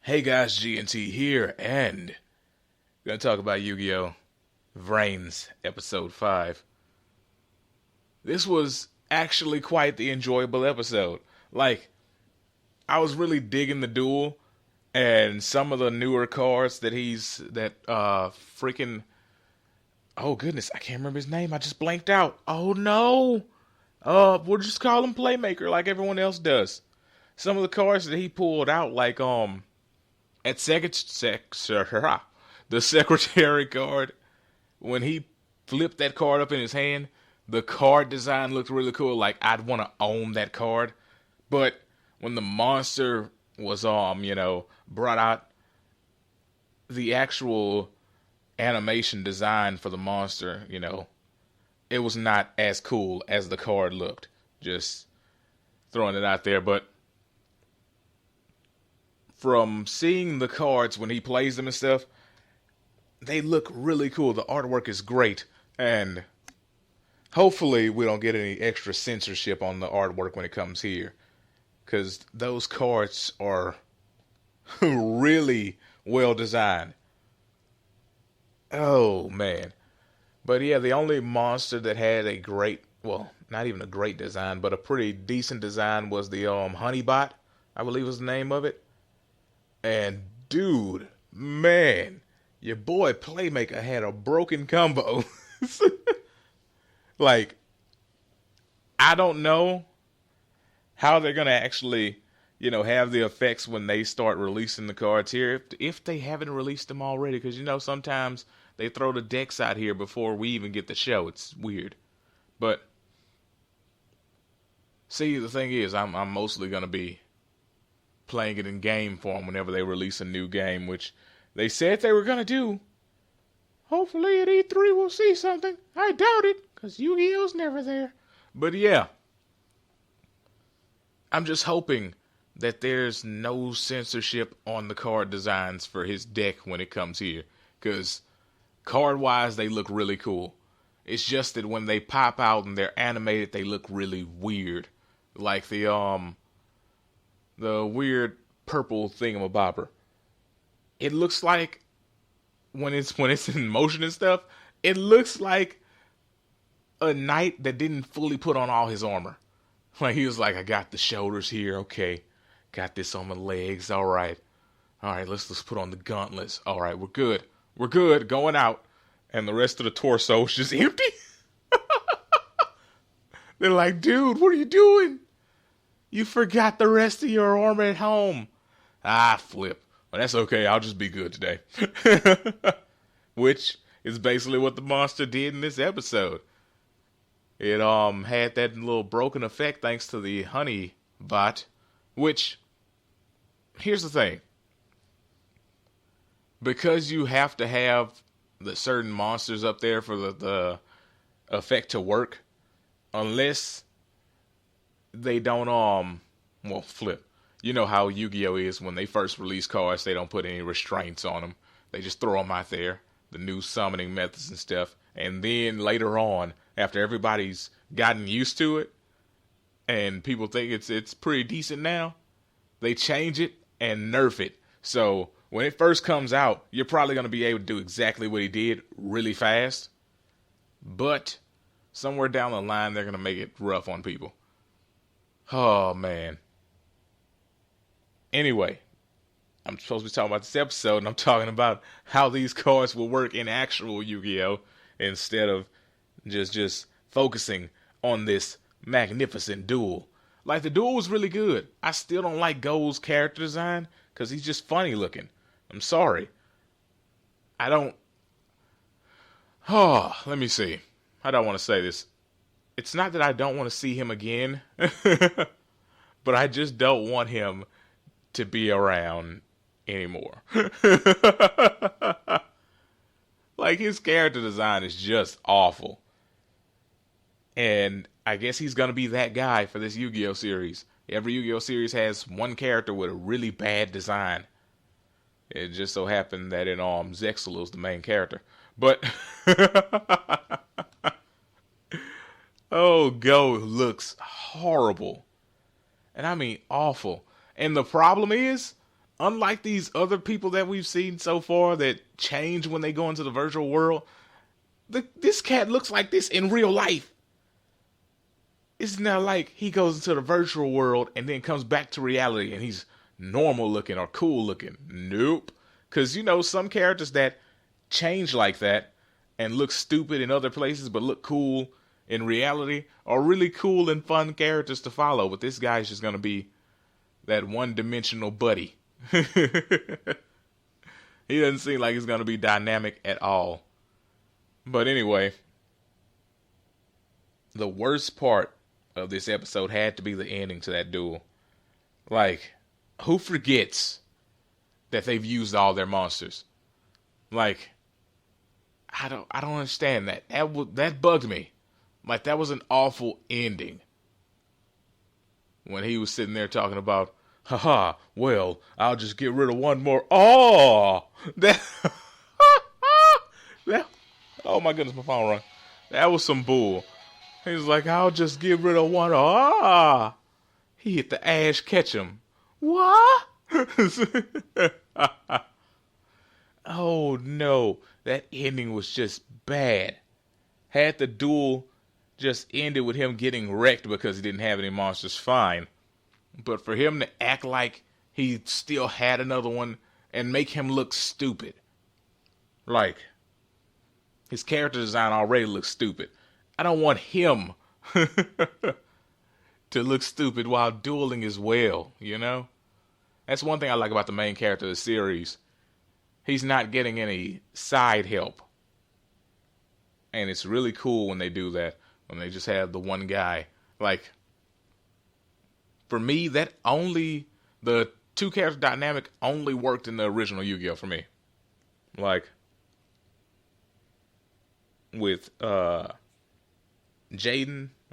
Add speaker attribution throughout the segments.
Speaker 1: Hey guys, GNT here, and gonna talk about Yu-Gi-Oh! VRains Episode 5. This was actually quite the enjoyable episode. Like, I was really digging the duel, and some of the newer cards freaking, oh goodness, I can't remember his name, I just blanked out. Oh no! We'll just call him Playmaker like everyone else does. Some of the cards that he pulled out, like, at the secretary card, when he flipped that card up in his hand, the card design looked really cool. Like, I'd want to own that card. But when the monster was brought out, the actual animation design for the monster, it was not as cool as the card looked. Just throwing it out there. But from seeing the cards when he plays them and stuff, they look really cool. The artwork is great, and hopefully we don't get any extra censorship on the artwork when it comes here, because those cards are really well designed. Oh man. But yeah, the only monster that had a great, well, not even a great design, but a pretty decent design was the Honeybot, I believe was the name of it. And dude, man, your boy Playmaker had a broken combo. Like, I don't know how they're gonna actually, have the effects when they start releasing the cards here, if they haven't released them already. Because sometimes they throw the decks out here before we even get the show. It's weird, but see, the thing is, I'm mostly gonna be playing it in game form whenever they release a new game, which they said they were gonna do. Hopefully at E3 we'll see something. I doubt it, because Yu-Gi-Oh's never there. But yeah, I'm just hoping that there's no censorship on the card designs for his deck when it comes here, because card-wise they look really cool. It's just that when they pop out and they're animated, they look really weird. Like the weird purple thingamabobber. It looks like when it's in motion and stuff, it looks like a knight that didn't fully put on all his armor. Like, he was like, I got the shoulders here, okay. Got this on my legs, alright. Alright, let's put on the gauntlets. Alright, we're good. We're good, going out. And the rest of the torso is just empty. They're like, dude, what are you doing? You forgot the rest of your armor at home. Ah, flip. Well, that's okay. I'll just be good today. Which is basically what the monster did in this episode. It had that little broken effect thanks to the honey bot. Which, here's the thing. Because you have to have the certain monsters up there for the effect to work, unless they don't flip. You know how Yu-Gi-Oh is when they first release cards, they don't put any restraints on them. They just throw them out there, the new summoning methods and stuff. And then later on, after everybody's gotten used to it and people think it's pretty decent now, they change it and nerf it. So when it first comes out, you're probably going to be able to do exactly what he did really fast. But somewhere down the line, they're going to make it rough on people. Oh, man. Anyway, I'm supposed to be talking about this episode, and I'm talking about how these cards will work in actual Yu-Gi-Oh! Instead of just focusing on this magnificent duel. Like, the duel was really good. I still don't like Gold's character design, because he's just funny looking. I'm sorry. I don't... Oh, let me see. How do I want to say this? It's not that I don't want to see him again, but I just don't want him to be around anymore. Like, his character design is just awful. And I guess he's going to be that guy for this Yu-Gi-Oh series. Every Yu-Gi-Oh series has one character with a really bad design. It just so happened that in Zexal is the main character. But oh, Go looks horrible. And I mean awful. And the problem is, unlike these other people that we've seen so far that change when they go into the virtual world, this cat looks like this in real life. It's not like he goes into the virtual world and then comes back to reality and he's normal looking or cool looking. Nope. Because, you know, some characters that change like that and look stupid in other places but look cool in reality are really cool and fun characters to follow. But this guy's just going to be that one-dimensional buddy. He doesn't seem like he's going to be dynamic at all. But anyway, the worst part of this episode had to be the ending to that duel. Like, who forgets that they've used all their monsters? Like, I don't understand that. That bugged me. Like, that was an awful ending. When he was sitting there talking about, haha, well, I'll just get rid of one more. Oh, that, oh my goodness, my phone rang. That was some bull. He was like, I'll just get rid of one. Ah, he hit the Ash Ketchum. What? Oh no, that ending was just bad. Had the duel just ended with him getting wrecked because he didn't have any monsters, fine. But for him to act like he still had another one and make him look stupid. Like, his character design already looks stupid. I don't want him to look stupid while dueling as well, you know? That's one thing I like about the main character of the series. He's not getting any side help. And it's really cool when they do that. When they just have the one guy. Like, for me, the two character dynamic only worked in the original Yu-Gi-Oh! For me. Like, with Jaden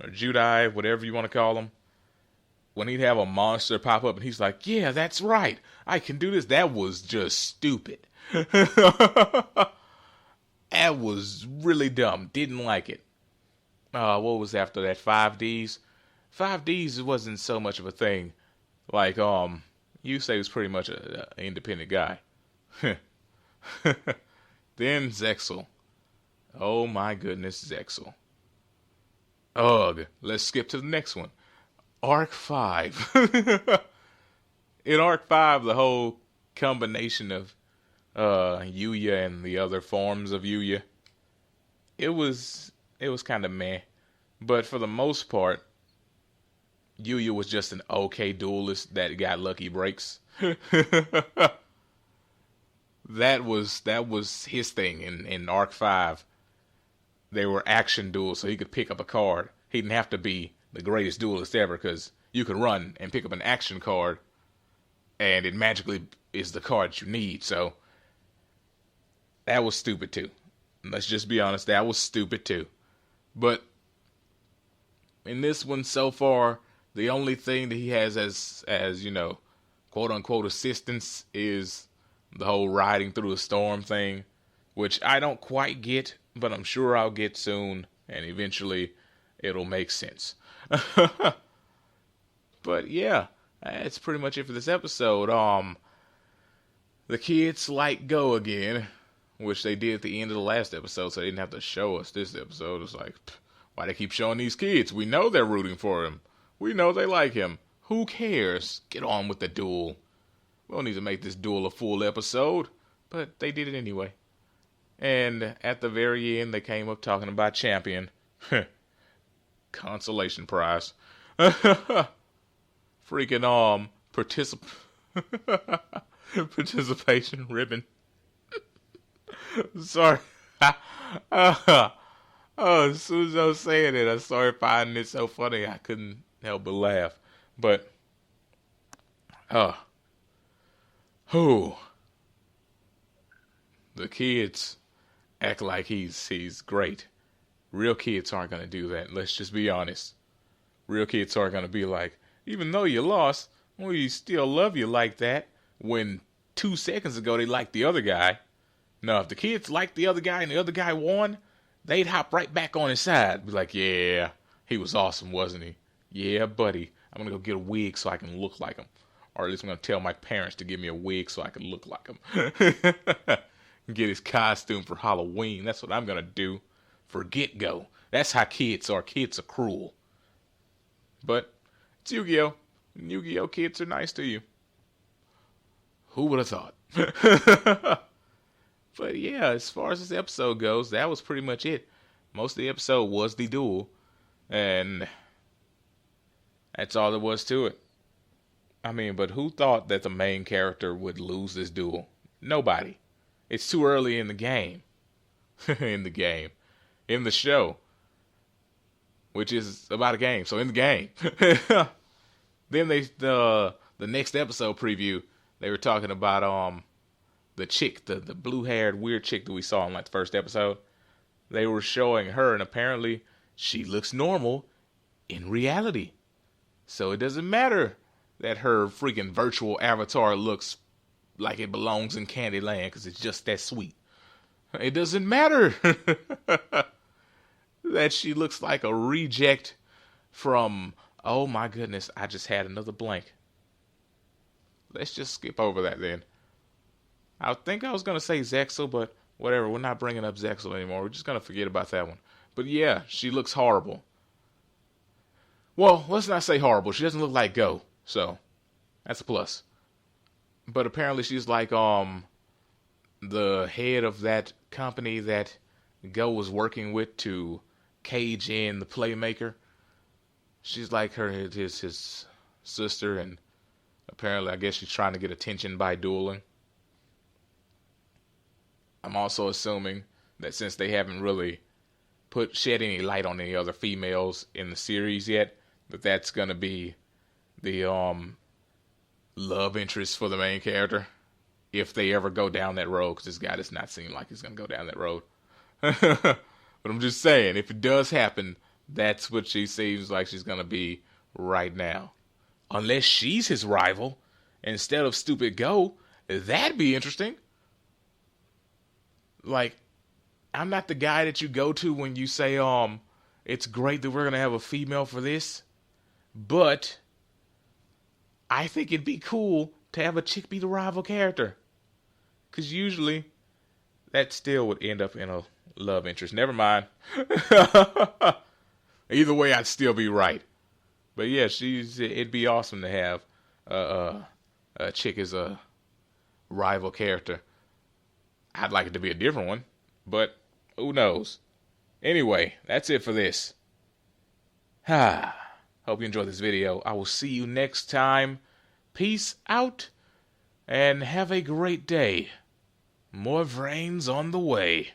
Speaker 1: or Judai, whatever you want to call him, when he'd have a monster pop up and he's like, yeah, that's right, I can do this. That was just stupid. That was really dumb. Didn't like it. What was after that? 5Ds? 5Ds wasn't so much of a thing. Like, Yusei was pretty much an independent guy. Then Zexel. Oh my goodness, Zexel. Ugh. Let's skip to the next one. Arc 5. In Arc 5, the whole combination of Yuya and the other forms of Yuya, it was kind of meh. But for the most part, Yuya was just an okay duelist that got lucky breaks. That was his thing in Arc 5. They were action duels, so he could pick up a card. He didn't have to be the greatest duelist ever, because you could run and pick up an action card, and it magically is the card you need. So that was stupid too. Let's just be honest, that was stupid too. But in this one so far, the only thing that he has as you know, quote unquote assistance is the whole riding through a storm thing, which I don't quite get, but I'm sure I'll get soon, and eventually it'll make sense. But yeah, that's pretty much it for this episode. The kids like go again, which they did at the end of the last episode, so they didn't have to show us this episode. It's like, why they keep showing these kids? We know they're rooting for him. We know they like him. Who cares? Get on with the duel. We don't need to make this duel a full episode, but they did it anyway. And at the very end, they came up talking about Champion. Consolation prize. Freaking participation ribbon. Sorry. As soon as I was saying it, I started finding it so funny I couldn't help but laugh. But the kids act like he's great. Real kids aren't going to do that. Let's just be honest. Real kids aren't going to be like, even though you lost, we still love you like that, when 2 seconds ago they liked the other guy. No, if the kids liked the other guy and the other guy won, they'd hop right back on his side. Be like, yeah, he was awesome, wasn't he? Yeah, buddy. I'm going to go get a wig so I can look like him. Or at least I'm going to tell my parents to give me a wig so I can look like him. Get his costume for Halloween. That's what I'm going to do for get-go. That's how kids are. Kids are cruel. But it's Yu-Gi-Oh! Yu-Gi-Oh! Kids are nice to you. Who would have thought? But yeah, as far as this episode goes, that was pretty much it. Most of the episode was the duel. And that's all there was to it. I mean, but who thought that the main character would lose this duel? Nobody. It's too early in the game. In the show. Which is about a game. So in the game. Then the next episode preview, they were talking about the chick, the blue-haired weird chick that we saw in like the first episode. They were showing her, and apparently she looks normal in reality. So it doesn't matter that her freaking virtual avatar looks like it belongs in Candyland because it's just that sweet. It doesn't matter that she looks like a reject from, oh my goodness, I just had another blank. Let's just skip over that then. I think I was going to say Zexel, but whatever, we're not bringing up Zexel anymore. We're just going to forget about that one. But yeah, she looks horrible. Well, let's not say horrible. She doesn't look like Go, so that's a plus. But apparently she's like the head of that company that Go was working with to cage in the Playmaker. She's like his sister, and apparently I guess she's trying to get attention by dueling. I'm also assuming that since they haven't really shed any light on any other females in the series yet, that's gonna be the love interest for the main character, if they ever go down that road, because this guy does not seem like he's gonna go down that road. But I'm just saying, if it does happen, that's what she seems like she's gonna be right now. Unless she's his rival instead of stupid Go, that'd be interesting. Like, I'm not the guy that you go to when you say, it's great that we're gonna have a female for this, but I think it'd be cool to have a chick be the rival character. Because usually, that still would end up in a love interest. Never mind. Either way, I'd still be right. But yeah, it'd be awesome to have a chick as a rival character. I'd like it to be a different one, but who knows? Anyway, that's it for this. Hope you enjoyed this video. I will see you next time. Peace out, and have a great day. More VRains on the way.